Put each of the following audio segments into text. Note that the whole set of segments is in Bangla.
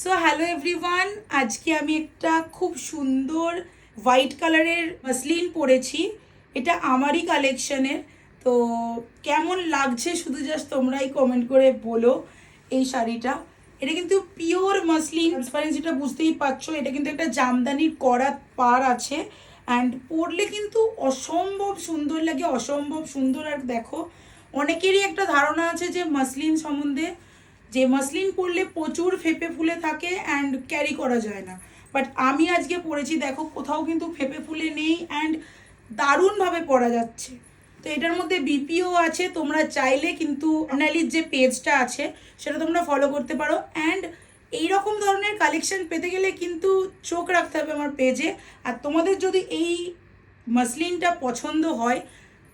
সো হ্যালো এভরিওয়ান, আজকে আমি একটা খুব সুন্দর হোয়াইট কালারের মাসলিন পরেছি। এটা আমারই কালেকশনের। তো কেমন লাগছে শুধু জাস্ট তোমরাই কমেন্ট করে বলো। এই শাড়িটা, এটা কিন্তু পিওর মাসলিন, ট্রান্সপারেন্সিটা বুঝতেই পারছো। এটা কিন্তু একটা জামদানির করা পার আছে, অ্যান্ড পরলে কিন্তু অসম্ভব সুন্দর লাগে, অসম্ভব সুন্দর। আর দেখো, অনেকেরই একটা ধারণা আছে যে মাসলিন সম্বন্ধে, যে মাসলিন পরলে প্রচুর ফেপে ফুলে থাকে অ্যান্ড ক্যারি করা যায় না। বাট আমি আজকে পরেছি, দেখো কোথাও কিন্তু ফেপে ফুলে নেই অ্যান্ড দারুণভাবে পরা যাচ্ছে। তো এটার মধ্যে বিপিও আছে, তোমরা চাইলে কিন্তু অ্যানালির যে পেজটা আছে সেটা তোমরা ফলো করতে পারো। অ্যান্ড এইরকম ধরনের কালেকশন পেতে গেলে কিন্তু চোখ রাখতে হবে আমার পেজে। আর তোমাদের যদি এই মাসলিনটা পছন্দ হয়,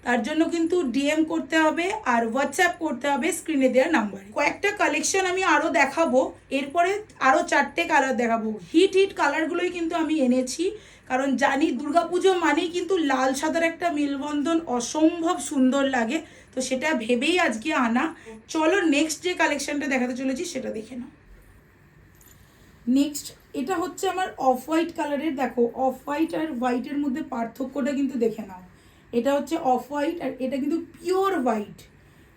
তার জন্য কিন্তু ডিএম করতে হবে আর হোয়াটসঅ্যাপ করতে হবে স্ক্রিনে দেওয়া নাম্বারে। কয়েকটা কালেকশন আমি আরও দেখাবো, এরপরে আরও 4টে কালার দেখাবো। হিট কালারগুলোই কিন্তু আমি এনেছি, কারণ জানি দুর্গাপুজো মানেই কিন্তু লাল সাদার একটা মেলবন্ধন অসম্ভব সুন্দর লাগে। তো সেটা ভেবেই আজকে আনা। চলো নেক্সট যে কালেকশনটা দেখাতে চলেছি সেটা দেখে নাও। নেক্সট এটা হচ্ছে আমার অফ হোয়াইট কালারের। দেখো, অফ হোয়াইট আর হোয়াইটের মধ্যে পার্থক্যটা কিন্তু দেখে নাও। এটা হচ্ছে অফ হোয়াইট আর এটা কিন্তু পিওর হোয়াইট।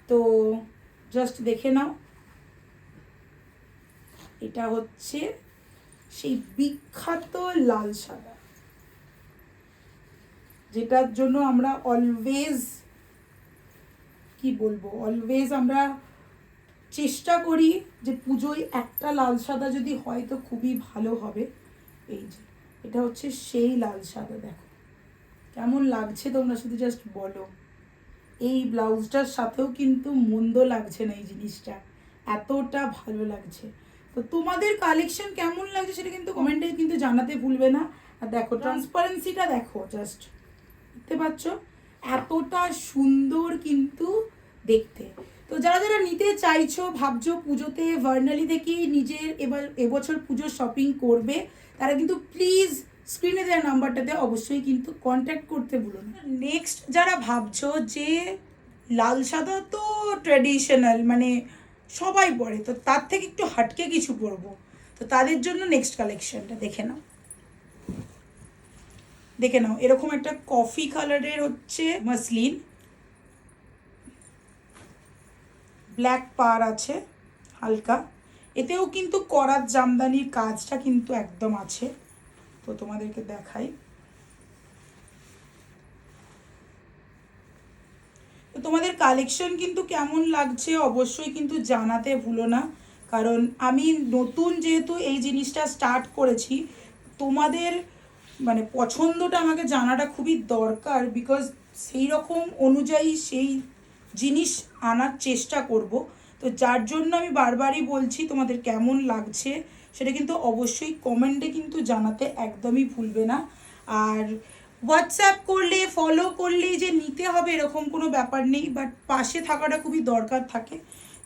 তো জাস্ট দেখে নাও। এটা হচ্ছে সেই বিখ্যাত লাল সাদা, যেটার জন্য আমরা অলওয়েজ, কি বলবো, অলওয়েজ আমরা চেষ্টা করি যে পুজোয় একটা লাল সাদা যদি হয় তো খুবই ভালো হবে। এই যে এটা হচ্ছে সেই লাল সাদা। দেখো কেমন লাগছে, তোমরা শুধু জাস্ট বলো। এই ব্লাউজটার সাথেও কিন্তু মন্দ লাগছে না এই জিনিসটা, এতটা ভালো লাগছে। তো তোমাদের কালেকশন কেমন লাগছে সেটা কিন্তু কমেন্টে কিন্তু জানাতে ভুলবে না। আর দেখো ট্রান্সপারেন্সিটা দেখো, জাস্ট দেখতে পাচ্ছ, এতটা সুন্দর কিন্তু দেখতে। তো যারা যারা নিতে চাইছো, ভাবছো পুজোতে ভার্নালি থেকেই নিজের এবছর পুজোর শপিং করবে, তারা কিন্তু প্লিজ স্ক্রিনে দেওয়া নাম্বারটাতে অবশ্যই কিন্তু কন্ট্যাক্ট করতে ভুলো না। নেক্সট যারা ভাবছো যে লাল সাদা তো ট্র্যাডিশনাল, মানে সবাই পরে, তো তার থেকে একটু হাটকে কিছু পরবো, তো তাদের জন্য নেক্সট কালেকশনটা দেখে নাও। দেখে নাও, এরকম একটা কফি কালারের হচ্ছে মাসলিন, ব্ল্যাক পার আছে হালকা। এতেও কিন্তু করাত জামদানির কাজটা কিন্তু একদম আছে। তো তোমাদেরকে দেখাই। তো তোমাদের কালেকশন কিন্তু কেমন লাগছে অবশ্যই কিন্তু জানাতে ভুলো না, কারণ আমি নতুন যেহেতু এই জিনিসটা স্টার্ট করেছি, তোমাদের মানে পছন্দটা আমাকে জানাটা খুবই দরকার। বিকজ সেই রকম অনুযায়ী সেই জিনিস আনার চেষ্টা করব। তো যার জন্য আমি বারবারই বলছি, তোমাদের কেমন লাগছে সেটা কিন্তু অবশ্যই কমেন্টে কিন্তু জানাতে একদমই ভুলবে না। আর হোয়াটসঅ্যাপ করলে, ফলো করলেই যে নিতে হবে এরকম কোনো ব্যাপার নেই, বাট পাশে থাকাটা খুবই দরকার থাকে।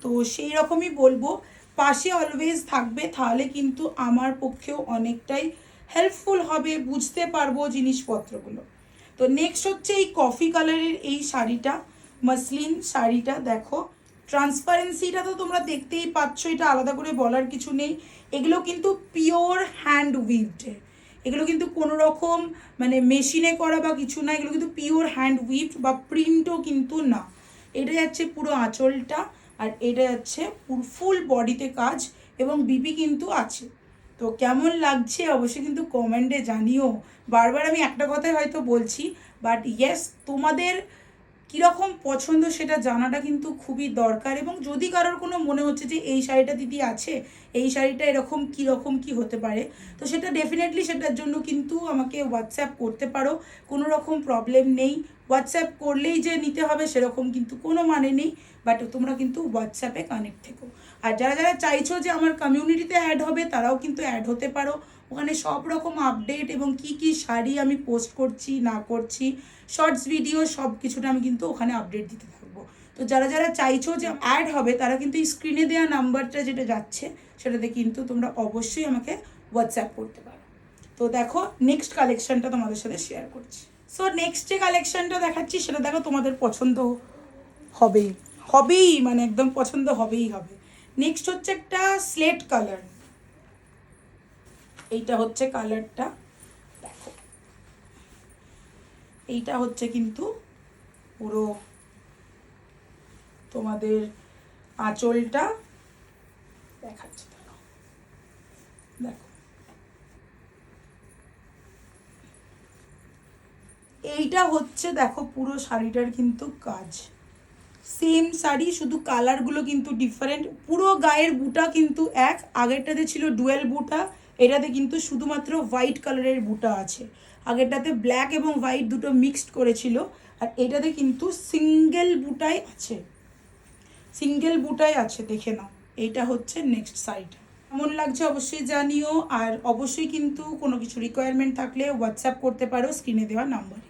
তো সেই রকমই বলবো, পাশে অলওয়েজ থাকবে, তাহলে কিন্তু আমার পক্ষেও অনেকটাই হেল্পফুল হবে, বুঝতে পারবো জিনিসপত্রগুলো। তো নেক্সট হচ্ছে এই কফি কালারের এই শাড়িটা, মাসলিন শাড়িটা। দেখো ট্রান্সপারেন্সিটা তো তোমরা দেখতেই পাচ্ছ, এটা আলাদা করে বলার কিছু নেই। এগুলো কিন্তু পিওর হ্যান্ড উইভড, এগুলো কিন্তু কোনো রকম মানে মেশিনে করা বা কিছু না, এগুলো কিন্তু পিওর হ্যান্ড উইভড বা প্রিন্টও কিন্তু না। এটা যাচ্ছে পুরো আঁচলটা, আর এটা যাচ্ছে পুরো ফুল বডিতে কাজ, এবং বিপি কিন্তু আছে। তো কেমন লাগছে অবশ্যই কিন্তু কমেন্টে জানিও। বারবার আমি একটা কথাই হয়তো বলছি, বাট ইয়েস, তোমাদের কীরকম পছন্দ সেটা জানাটা কিন্তু খুবই দরকার। এবং যদি কারোর কোনো মনে হচ্ছে যে এই শাড়িটা দিদি আছে, এই শাড়িটা এরকম কীরকম কী হতে পারে, তো সেটা ডেফিনেটলি সেটার জন্য কিন্তু আমাকে হোয়াটসঅ্যাপ করতে পারো, কোনো রকম প্রবলেম নেই। হোয়াটসঅ্যাপ করলেই যে নিতে হবে সেরকম কিন্তু কোনো মানে নেই, বাট তোমরা কিন্তু হোয়াটসঅ্যাপে কানেক্ট থেকো। আর যারা যারা চাইছো যে আমার কমিউনিটিতে অ্যাড হবে, তারাও কিন্তু অ্যাড হতে পারো। ওখানে সব রকম আপডেট এবং কি কি শাড়ি আমি পোস্ট করছি না করছি, শর্টস ভিডিও, সব কিছুটা আমি কিন্তু ওখানে আপডেট দিতে থাকবো। তো যারা যারা চাইছো যে অ্যাড হবে, তারা কিন্তু এই স্ক্রিনে দেওয়া নাম্বারটা যেটা যাচ্ছে সেটাতে কিন্তু তোমরা অবশ্যই আমাকে হোয়াটসঅ্যাপ করতে পারো। তো দেখো নেক্সট কালেকশনটা তোমাদের সাথে শেয়ার করছি। সো নেক্সট যে কালেকশনটা দেখাচ্ছি সেটা দেখো তোমাদের পছন্দ হবেই, হবেই, মানে একদম পছন্দ হবেই হবে। নেক্সট হচ্ছে একটা স্লেট কালার, এইটা হচ্ছে কালারটা, দেখো এইটা হচ্ছে কিন্তু পুরো তোমাদের আঁচলটা দেখাচ্ছে, দেখো দেখো এইটা হচ্ছে দেখো পুরো শাড়িটার কিন্তু কাজ, সেম শাড়ি, শুধু কালারগুলো কিন্তু ডিফারেন্ট। পুরো গায়ের বুটা কিন্তু এক, আগেরটাতে ছিল ডুয়েল বুটা, এটাতে কিন্তু শুধুমাত্র হোয়াইট কালারের বুটা আছে। আগেরটাতে ব্ল্যাক এবং হোয়াইট দুটো মিক্সড করেছিল, আর এটাতে কিন্তু সিঙ্গেল বুটাই আছে, সিঙ্গেল বুটাই আছে, দেখে নাও। এইটা হচ্ছে নেক্সট সাইড। কেমন লাগছে অবশ্যই জানিও, আর অবশ্যই কিন্তু কোনো কিছু রিকোয়ারমেন্ট থাকলে হোয়াটসঅ্যাপ করতে পারো স্ক্রিনে দেওয়া নাম্বারে।